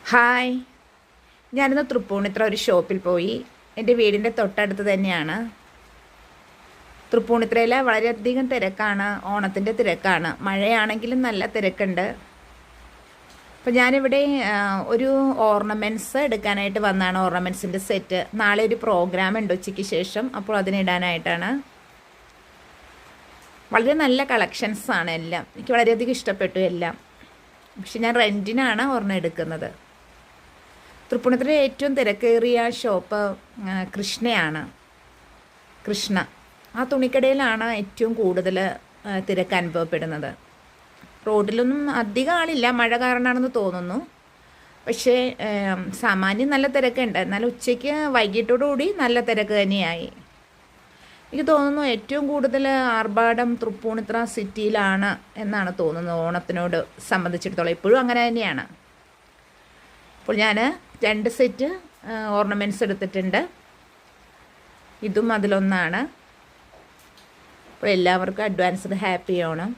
Hi, ഞാനിന്ന് തൃപ്പൂണിത്തുറ ഒരു ഷോപ്പിൽ പോയി. എൻ്റെ വീടിൻ്റെ തൊട്ടടുത്ത് തന്നെയാണ്. തൃപ്പൂണിത്തുറയിൽ വളരെയധികം തിരക്കാണ്, ഓണത്തിൻ്റെ തിരക്കാണ്. മഴയാണെങ്കിലും നല്ല തിരക്കുണ്ട്. അപ്പോൾ ഞാനിവിടെ ഒരു ഓർണമെൻറ്റ്സ് എടുക്കാനായിട്ട് വന്നതാണ്. ഓർണമെൻറ്റ്സിൻ്റെ സെറ്റ്. നാളെ ഒരു പ്രോഗ്രാം ഉണ്ട് ഉച്ചയ്ക്ക് ശേഷം, അപ്പോൾ അതിനിടാനായിട്ടാണ്. വളരെ നല്ല കളക്ഷൻസാണ് എല്ലാം. എനിക്ക് വളരെയധികം ഇഷ്ടപ്പെട്ടു എല്ലാം. പക്ഷെ ഞാൻ റെൻറ്റിനാണ് ഒരെണ്ണം എടുക്കുന്നത്. തൃപ്പൂണിത്തുറ ഏറ്റവും തിരക്കേറിയ ഷോപ്പ് കൃഷ്ണയാണ്. കൃഷ്ണ ആ തുണിക്കടയിലാണ് ഏറ്റവും കൂടുതൽ തിരക്ക് അനുഭവപ്പെടുന്നത്. റോഡിലൊന്നും അധികം ആളില്ല, മഴ കാരണമാണെന്ന് തോന്നുന്നു. പക്ഷേ സാമാന്യം നല്ല തിരക്കുണ്ട്. എന്നാൽ ഉച്ചയ്ക്ക് വൈകിട്ടോടുകൂടി നല്ല തിരക്ക് തന്നെയായി. എനിക്ക് തോന്നുന്നു ഏറ്റവും കൂടുതൽ ആർഭാടം തൃപ്പൂണിത്തുറ സിറ്റിയിലാണ് എന്നാണ് തോന്നുന്നത് ഓണത്തിനോട് സംബന്ധിച്ചിടത്തോളം. ഇപ്പോഴും അങ്ങനെ തന്നെയാണ്. അപ്പോൾ ഞാൻ 2 സെറ്റ് ഓർണമെൻറ്റ്സ് എടുത്തിട്ടുണ്ട്. ഇതും അതിലൊന്നാണ്. അപ്പോൾ എല്ലാവർക്കും അഡ്വാൻസ്ഡ് ഹാപ്പി ഓണം.